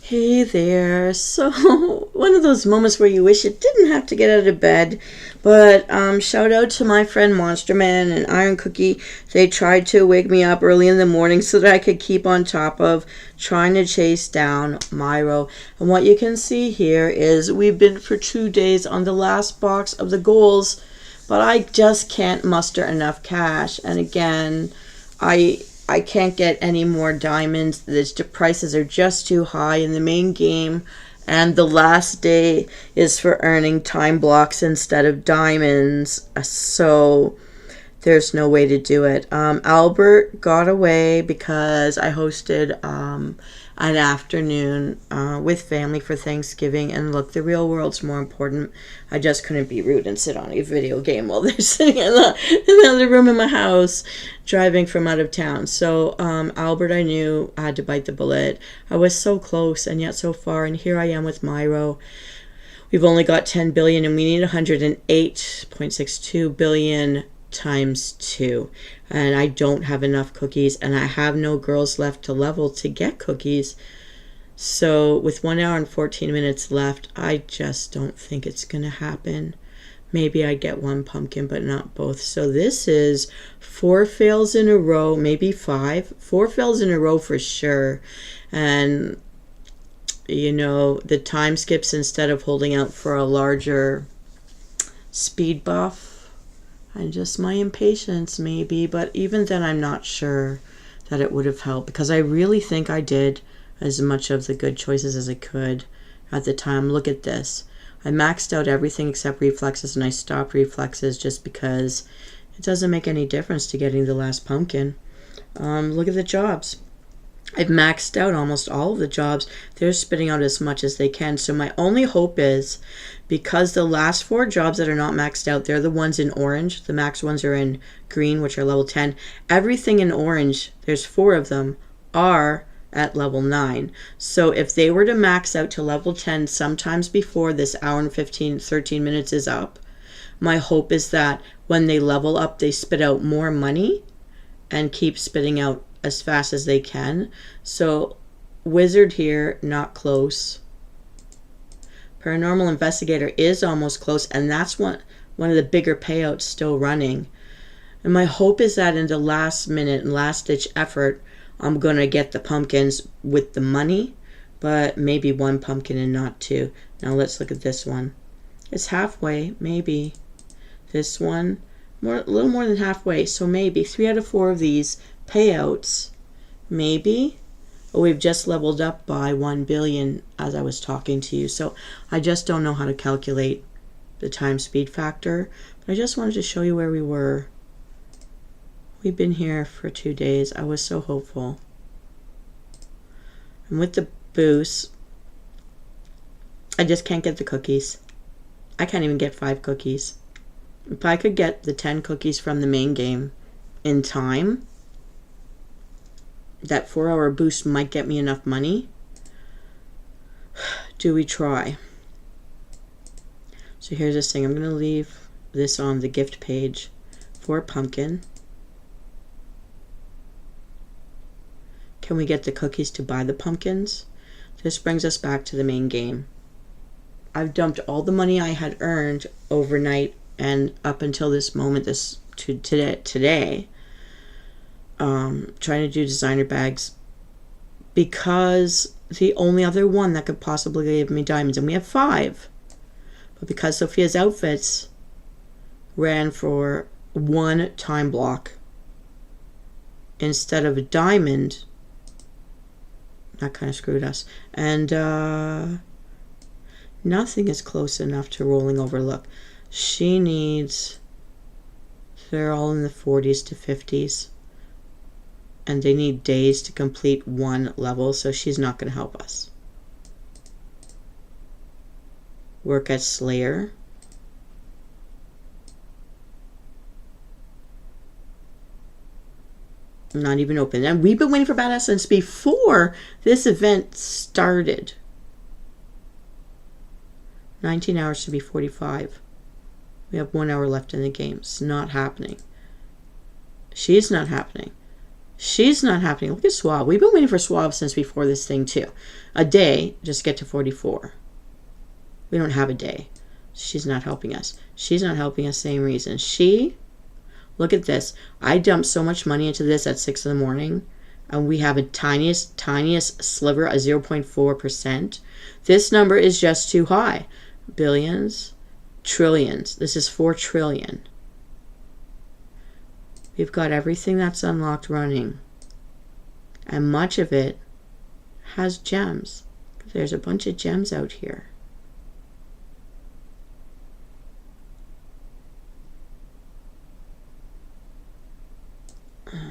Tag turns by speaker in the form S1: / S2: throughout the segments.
S1: Hey there. So, one of those moments where you wish you didn't have to get out of bed. But shout out to my friend Monster Man and Iron Cookie. They tried to wake me up early in the morning so that I could keep on top of trying to chase down Myro. And what you can see here is we've been for 2 days on the last box of the goals, but I just can't muster enough cash. And again, I can't get any more diamonds. The prices are just too high in the main game. And the last day is for earning time blocks instead of diamonds. So there's no way to do it. Albert got away because I hosted an afternoon with family for Thanksgiving. And look, the real world's more important. I just couldn't be rude and sit on a video game while they're sitting in the other room in my house driving from out of town. So Albert, I knew I had to bite the bullet. I was so close and yet so far. And here I am with Myro. We've only got 10 billion and we need 108.62 billion times 2, and I don't have enough cookies and I have no girls left to level to get cookies. So with 1 hour and 14 minutes left, I just don't think it's gonna happen. Maybe I get one pumpkin but not both. So this is 4 fails in a row, maybe 5. 4 fails in a row for sure. And you know, the time skips instead of holding out for a larger speed buff. And just my impatience maybe, but even then I'm not sure that it would have helped because I really think I did as much of the good choices as I could at the time. Look at this. I maxed out everything except reflexes and I stopped reflexes just because it doesn't make any difference to getting the last pumpkin. Look at the jobs. I've maxed out almost all of the jobs. They're spitting out as much as they can. So my only hope is, because the last 4 jobs that are not maxed out, they're the ones in orange. The max ones are in green, which are level 10. Everything in orange, there's 4 of them, are at level 9. So if they were to max out to level 10 sometimes before this hour and 13 minutes is up, my hope is that when they level up, they spit out more money and keep spitting out as fast as they can. So wizard here, not close. Paranormal investigator is almost close, and that's one of the bigger payouts still running. And my hope is that in the last minute and last ditch effort, I'm gonna get the pumpkins with the money, but maybe 1 pumpkin and not 2. Now let's look at this one. It's halfway, maybe. This one, a little more than halfway, so maybe 3 out of 4 of these payouts, maybe. Oh, we've just leveled up by 1 billion as I was talking to you, so I just don't know how to calculate the time speed factor, but I just wanted to show you where we were. We've been here for 2 days. I was so hopeful, and with the boost I just can't get the cookies. I can't even get 5 cookies. If I could get the 10 cookies from the main game in time, that 4-hour boost might get me enough money. Do we try? So here's this thing. I'm going to leave this on the gift page for pumpkin. Can we get the cookies to buy the pumpkins? This brings us back to the main game. I've dumped all the money I had earned overnight and up until this moment, today, trying to do designer bags, because the only other one that could possibly give me diamonds, and we have 5, but because Sophia's outfits ran for 1 time block instead of a diamond, that kind of screwed us. And nothing is close enough to rolling over. Look, she needs, they're all in the 40s to 50s. And they need days to complete 1 level, so she's not going to help us. Work at Slayer. Not even open. And we've been waiting for Badass since before this event started. 19 hours to be 45. We have 1 hour left in the game. It's not happening. She's not happening. She's not happening. Look at Suave. We've been waiting for Suave since before this thing too. A day, just get to 44. We don't have a day. She's not helping us. She's not helping us, same reason. Look at this. I dumped so much money into this at 6 in the morning, and we have a tiniest sliver, a 0.4%. This number is just too high. Billions, trillions. This is 4 trillion. We've got everything that's unlocked running, and much of it has gems. There's a bunch of gems out here.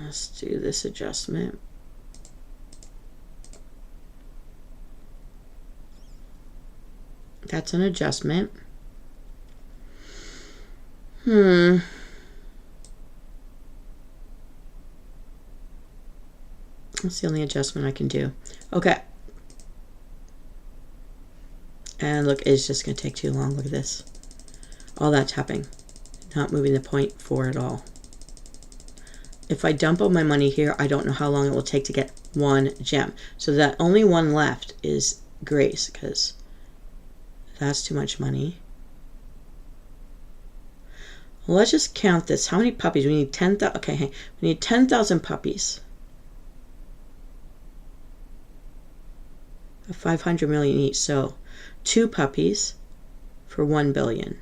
S1: Let's do this adjustment. That's an adjustment. That's the only adjustment I can do. Okay. And look, it's just going to take too long. Look at this. All that tapping. Not moving the point forward at all. If I dump all my money here, I don't know how long it will take to get one gem. So that only one left is Grace, because that's too much money. Well, let's just count this. How many puppies? We need 10,000. Okay, we need 10,000 puppies. 500 million each. So 2 puppies for 1 billion.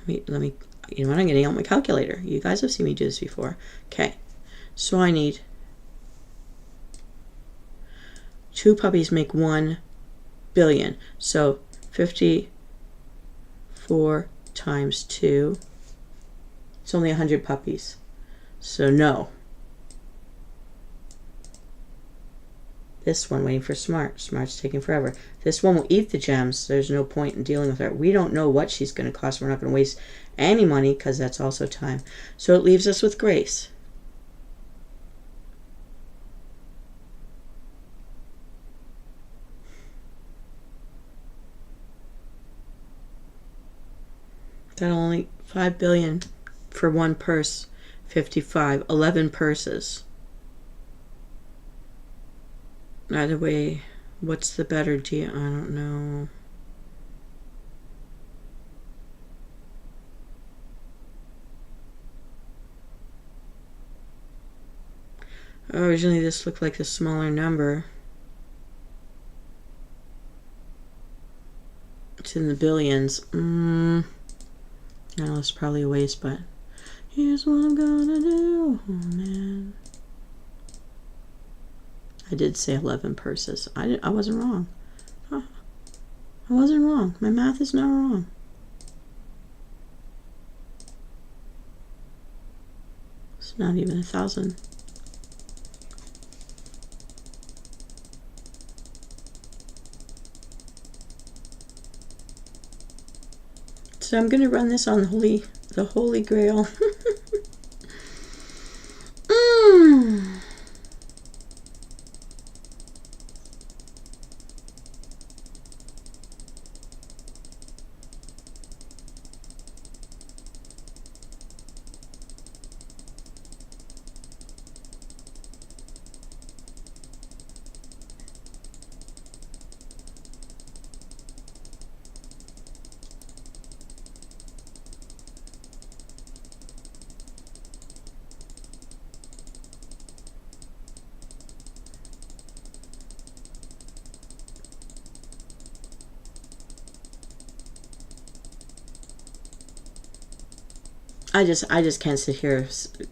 S1: Let me. You know what? I'm getting out my calculator. You guys have seen me do this before. Okay, so I need 2 puppies make 1 billion. So 54 times 2. It's only 100 puppies. So no. This one waiting for Smart. Smart's taking forever. This one will eat the gems. So there's no point in dealing with her. We don't know what she's going to cost. We're not going to waste any money because that's also time. So it leaves us with Grace. That'll only 5 billion for 1 purse. 55. 11 purses. Either way, what's the better deal? I don't know. Originally, this looked like a smaller number. It's in the billions. No, it's probably a waste, but here's what I'm gonna do. Oh, man. I did say 11 purses. I wasn't wrong. Huh. I wasn't wrong. My math is not wrong. It's not even 1,000. So I'm going to run this on the Holy Grail. I just can't sit here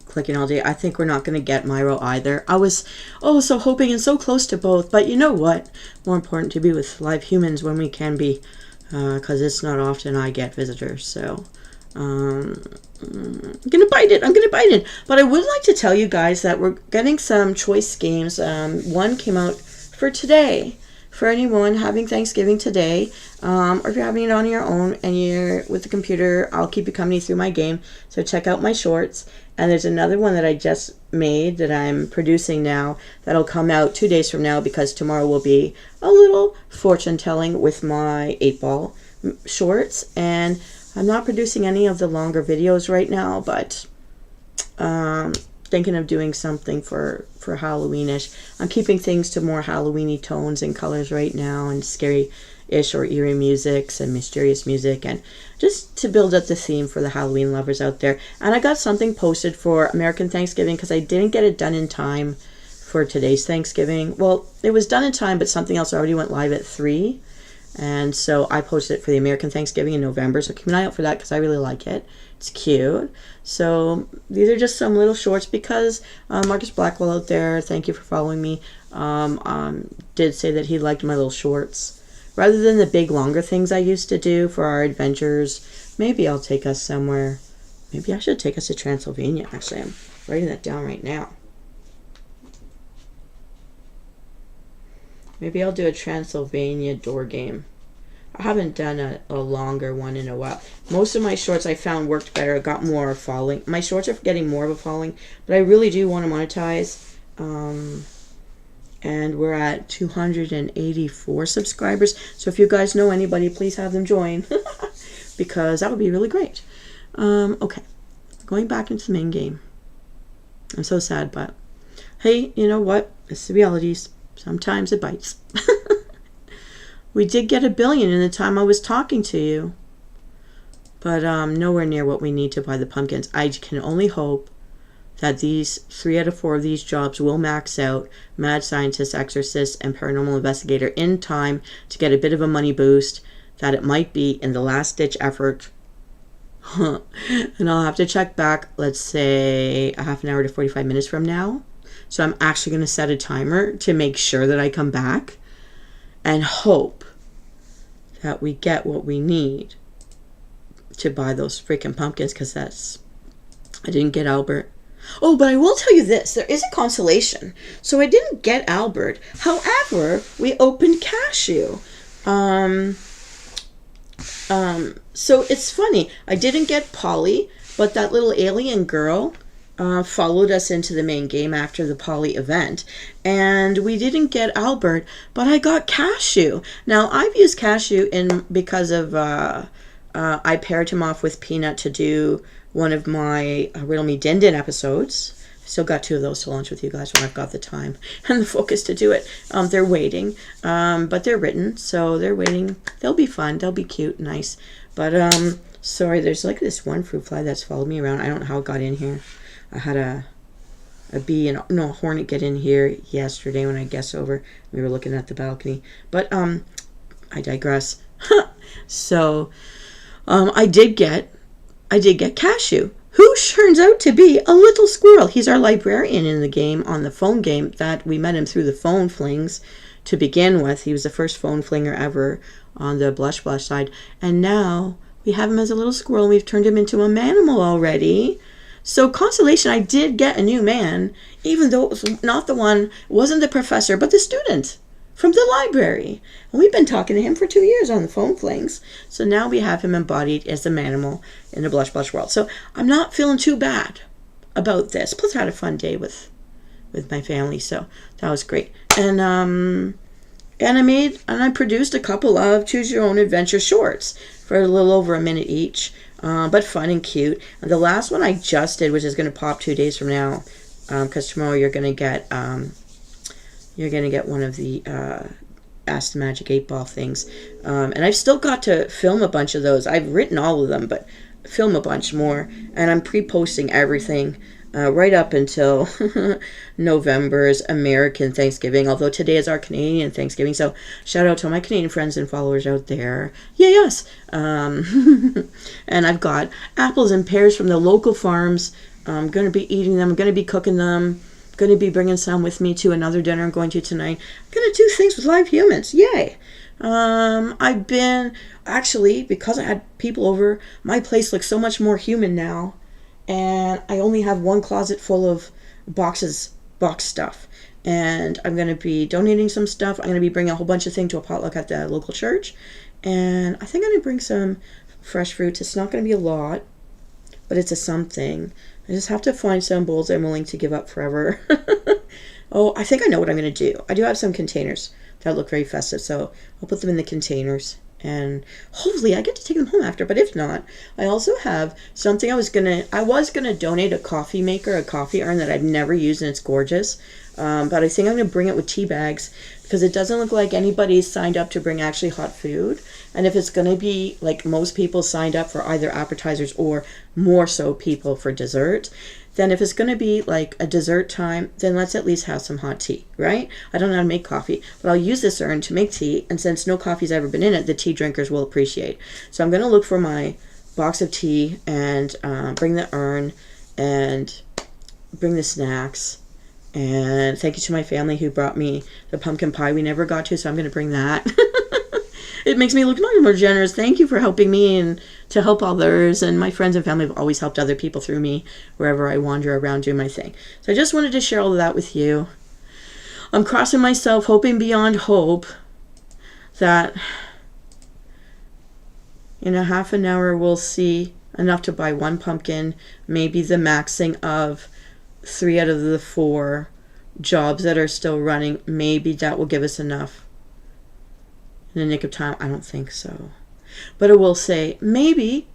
S1: clicking all day. I think we're not going to get Myro either. I was so hoping and so close to both, but you know what? More important to be with live humans when we can be, because it's not often I get visitors. So I'm gonna bite it. But I would like to tell you guys that we're getting some choice games. One came out for today. For anyone having Thanksgiving today, or if you're having it on your own and you're with the computer, I'll keep you company through my game. So check out my shorts. And there's another one that I just made that I'm producing now that'll come out 2 days from now, because tomorrow will be a little fortune telling with my 8-ball shorts. And I'm not producing any of the longer videos right now, but thinking of doing something for Halloweenish. I'm keeping things to more Halloweeny tones and colors right now, and scary-ish or eerie musics and mysterious music, and just to build up the theme for the Halloween lovers out there. And I got something posted for American Thanksgiving because I didn't get it done in time for today's Thanksgiving. Well, it was done in time, but something else already went live at 3. And so I posted it for the American Thanksgiving in November. So keep an eye out for that because I really like it. It's cute. So these are just some little shorts because Marcus Blackwell out there, thank you for following me, did say that he liked my little shorts. Rather than the big longer things I used to do for our adventures, maybe I'll take us somewhere. Maybe I should take us to Transylvania. Actually, I'm writing that down right now. Maybe I'll do a Transylvania door game. I haven't done a longer one in a while. Most of my shorts I found worked better. I got more following. My shorts are getting more of a following, but I really do want to monetize. And we're at 284 subscribers. So if you guys know anybody, please have them join because that would be really great. Okay, going back into the main game. I'm so sad, but hey, you know what? It's the realities. Sometimes it bites. We did get 1 billion in the time I was talking to you, but nowhere near what we need to buy the pumpkins. I can only hope that these 3 out of 4 of these jobs will max out Mad Scientist, Exorcist, and Paranormal Investigator in time to get a bit of a money boost, that it might be in the last-ditch effort. And I'll have to check back, let's say, a half an hour to 45 minutes from now. So I'm actually going to set a timer to make sure that I come back and hope that we get what we need to buy those freaking pumpkins, because I didn't get Albert. Oh, but I will tell you this. There is a consolation. So I didn't get Albert. However, we opened Cashew. So it's funny. I didn't get Polly, but that little alien girl followed us into the main game after the Polly event. And we didn't get Albert, but I got Cashew. Now, I've used Cashew because of I paired him off with Peanut to do one of my Riddle Me Din Din episodes. I still got 2 of those to launch with you guys when I've got the time and the focus to do it. They're waiting, but they're written, so they're waiting. They'll be fun. They'll be cute, nice. But sorry, there's like this one fruit fly that's followed me around. I don't know how it got in here. I had a bee and a hornet get in here yesterday when I guessed over. We were looking at the balcony, but I digress. So I did get Cashew, who turns out to be a little squirrel. He's our librarian in the game, on the phone game, that we met him through the phone flings to begin with. He was the first phone flinger ever on the Blush side, and now we have him as a little squirrel, and we've turned him into a manimal already. So consolation, I did get a new man, even though it was not the one, wasn't the professor, but the student from the library. And we've been talking to him for 2 years on the phone flings. So now we have him embodied as the manimal in the Blush world. So I'm not feeling too bad about this. Plus I had a fun day with my family, so that was great. And I produced a couple of Choose Your Own Adventure shorts for a little over a minute each. But fun and cute. And the last one I just did, which is going to pop 2 days from now, because tomorrow you're going to get one of the Ask the Magic 8-Ball things. And I've still got to film a bunch of those. I've written all of them, but film a bunch more. And I'm pre-posting everything right up until November's American Thanksgiving, although today is our Canadian Thanksgiving. So shout out to all my Canadian friends and followers out there. Yeah, yes. And I've got apples and pears from the local farms. I'm going to be eating them. I'm going to be cooking them. I'm going to be bringing some with me to another dinner I'm going to tonight. I'm going to do things with live humans. Yay. I've been, actually, because I had people over, my place looks so much more human now. And I only have one closet full of box stuff. And I'm going to be donating some stuff. I'm going to be bringing a whole bunch of things to a potluck at the local church. And I think I'm going to bring some fresh fruits. It's not going to be a lot, but it's a something. I just have to find some bowls I'm willing to give up forever. Oh, I think I know what I'm going to do. I do have some containers that look very festive, so I'll put them in the containers. and hopefully I get to take them home after. But if not, I also have something I was gonna donate, a coffee maker, a coffee urn that I've never used, and it's gorgeous. But I think I'm gonna bring it with tea bags because it doesn't look like anybody's signed up to bring actually hot food. And if it's gonna be like most people signed up for either appetizers or more so people for dessert, then if it's going to be like a dessert time, then let's at least have some hot tea, right? I don't know how to make coffee, but I'll use this urn to make tea, and since no coffee's ever been in it, the tea drinkers will appreciate. So I'm going to look for my box of tea and bring the urn and bring the snacks. And thank you to my family who brought me the pumpkin pie we never got to, so I'm going to bring that. It makes me look much more generous. Thank you for helping me and to help others. And my friends and family have always helped other people through me wherever I wander around doing my thing. So I just wanted to share all of that with you. I'm crossing myself, hoping beyond hope that in a half an hour we'll see enough to buy one pumpkin, maybe the maxing of 3 out of the 4 jobs that are still running. Maybe that will give us enough. In the nick of time. I don't think so, but I will say maybe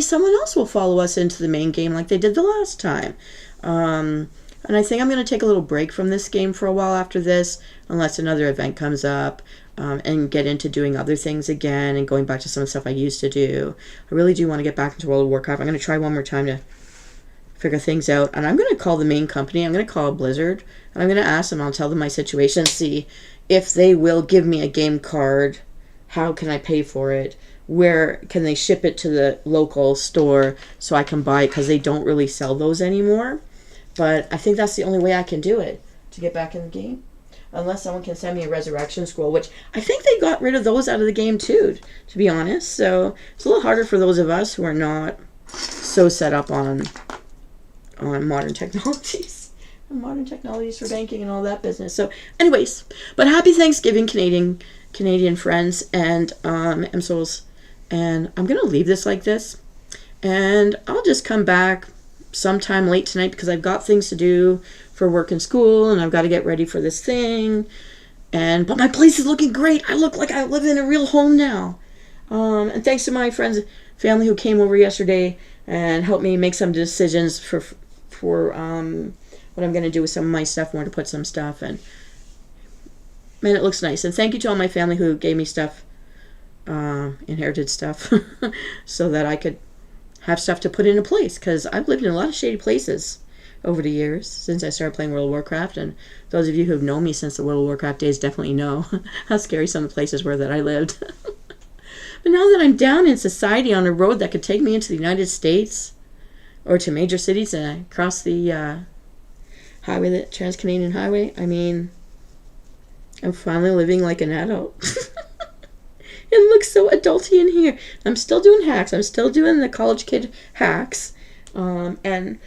S1: someone else will follow us into the main game like they did the last time. And I think I'm going to take a little break from this game for a while after this, unless another event comes up, and get into doing other things again and going back to some of the stuff I used to do. I really do want to get back into World of Warcraft. I'm going to try one more time to figure things out, and I'm going to call the main company. I'm going to call Blizzard, and I'm going to ask them. I'll tell them my situation, see if they will give me a game card. How can I pay for it? Where can they ship it to the local store so I can buy it, because they don't really sell those anymore. But I think that's the only way I can do it to get back in the game, unless someone can send me a resurrection scroll, which I think they got rid of those out of the game too, to be honest. So it's a little harder for those of us who are not so set up on modern technologies. Modern technologies for banking and all that business. So anyways, but happy Thanksgiving, Canadian friends and Msouls. And I'm gonna leave this like this, and I'll just come back sometime late tonight because I've got things to do for work and school, and I've got to get ready for this thing. But my place is looking great. I look like I live in a real home now. And thanks to my friends, family who came over yesterday and helped me make some decisions for what I'm going to do with some of my stuff, where to put some stuff, and man, it looks nice. And thank you to all my family who gave me stuff, inherited stuff, so that I could have stuff to put into place, because I've lived in a lot of shady places over the years since I started playing World of Warcraft, and those of you who have known me since the World of Warcraft days definitely know how scary some of the places were that I lived. But now that I'm down in society on a road that could take me into the United States or to major cities and across the highway, the Trans-Canadian Highway, I mean, I'm finally living like an adult. It looks so adulty in here. I'm still doing hacks. I'm still doing the college kid hacks. And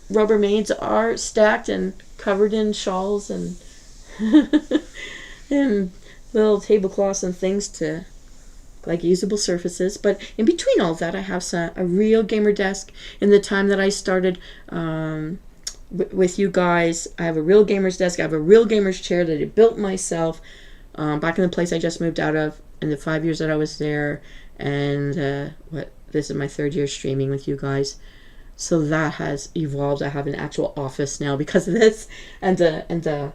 S1: Rubbermaids are stacked and covered in shawls and and little tablecloths and things to like usable surfaces. But in between all that, I have a real gamer desk. In the time that I started with you guys, I have a real gamer's desk. I have a real gamer's chair that I built myself back in the place I just moved out of in the 5 years that I was there. And this is my 3rd year streaming with you guys. So that has evolved. I have an actual office now because of this, and the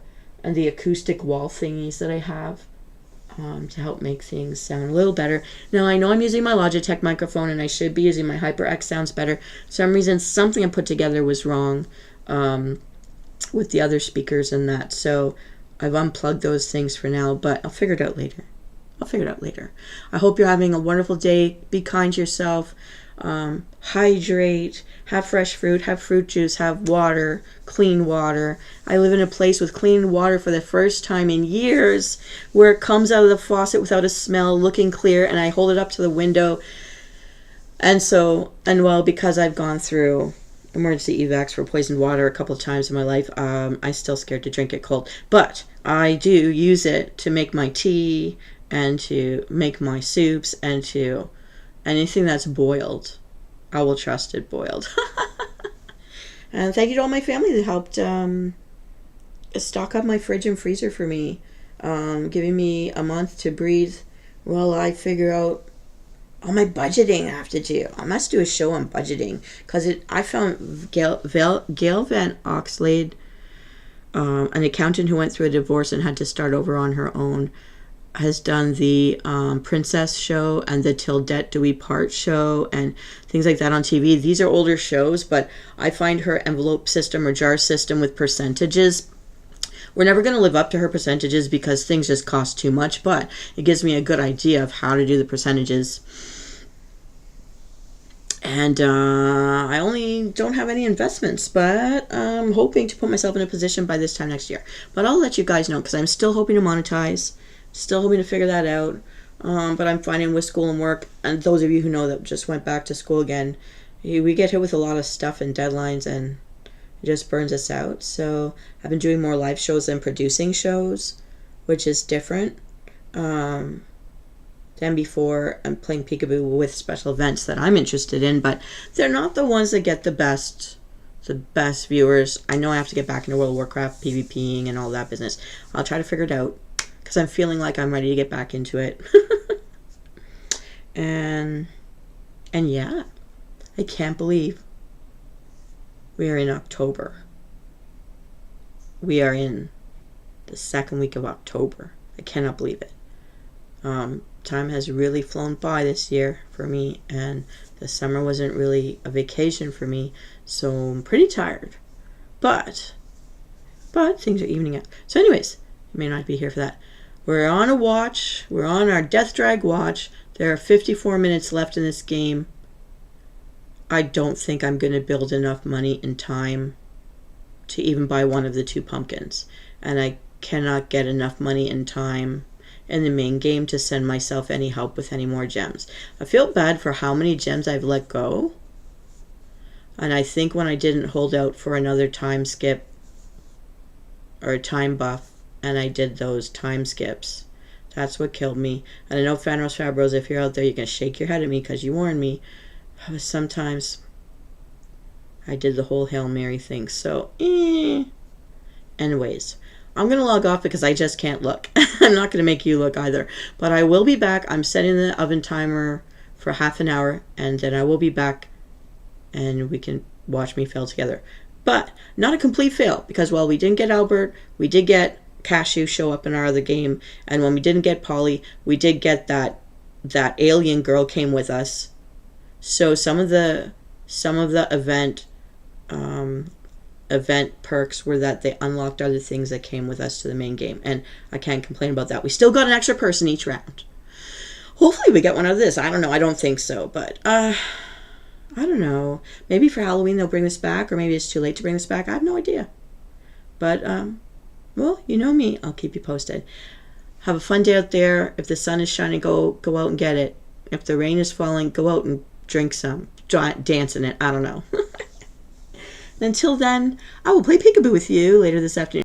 S1: acoustic wall thingies that I have to help make things sound a little better. Now I know I'm using my Logitech microphone, and I should be using my HyperX. Sounds better. For some reason, something I put together was wrong with the other speakers and that. So I've unplugged those things for now, but I'll figure it out later. I hope you're having a wonderful day. Be kind to yourself. Hydrate, have fresh fruit, have fruit juice, have water, clean water. I live in a place with clean water for the first time in years, where it comes out of the faucet without a smell, looking clear, and I hold it up to the window. And because I've gone through emergency evacs for poisoned water a couple of times in my life, I'm still scared to drink it cold. But I do use it to make my tea and to make my soups and to anything that's boiled. I will trust it boiled. And thank you to all my family that helped stock up my fridge and freezer for me, giving me a month to breathe Well, I figure out all my budgeting I have to do. I must do a show on budgeting because I found Gail Van Oxlade, an accountant who went through a divorce and had to start over on her own, has done the Princess show and the Till Death Do We Part show and things like that on TV. These are older shows, but I find her envelope system or jar system with percentages. We're never going to live up to her percentages because things just cost too much, but it gives me a good idea of how to do the percentages. And I only don't have any investments, but I'm hoping to put myself in a position by this time next year. But I'll let you guys know because I'm still hoping to monetize, still hoping to figure that out. But I'm finding with school and work, and those of you who know that just went back to school again, we get hit with a lot of stuff and deadlines, and it just burns us out. So I've been doing more live shows than producing shows, which is different. Than before. I'm playing peekaboo with special events that I'm interested in, but they're not the ones that get the best viewers. I know I have to get back into World of Warcraft, PvPing, and all that business. I'll try to figure it out because I'm feeling like I'm ready to get back into it. and yeah, I can't believe we are in October. We are in the second week of October. I cannot believe it. Time has really flown by this year for me, and the summer wasn't really a vacation for me, so I'm pretty tired. But things are evening out. So anyways, you may not be here for that. We're on a watch. We're on our Death Drag watch. There are 54 minutes left in this game. I don't think I'm going to build enough money in time to even buy one of the 2 pumpkins. And I cannot get enough money in time in the main game to send myself any help with any more gems. I feel bad for how many gems I've let go. And I think when I didn't hold out for another time skip or a time buff, and I did those time skips, that's what killed me. And I know Fanros Fabros, if you're out there, you're going to shake your head at me because you warned me. But sometimes I did the whole Hail Mary thing. So, anyways, I'm going to log off because I just can't look. I'm not going to make you look either. But I will be back. I'm setting the oven timer for half an hour, and then I will be back, and we can watch me fail together. But not a complete fail, because while we didn't get Albert, we did get Cashew show up in our other game, and when we didn't get Polly, we did get that alien girl came with us. So some of the event perks were that they unlocked other things that came with us to the main game, and I can't complain about that. We still got an extra person each round. Hopefully we get one out of this. I don't know. I don't think so, but I don't know. Maybe for Halloween they'll bring this back, or maybe it's too late to bring this back. I have no idea. But well, you know me. I'll keep you posted. Have a fun day out there. If the sun is shining, go out and get it. If the rain is falling, go out and drink some. Dance in it. I don't know. Until then, I will play peekaboo with you later this afternoon.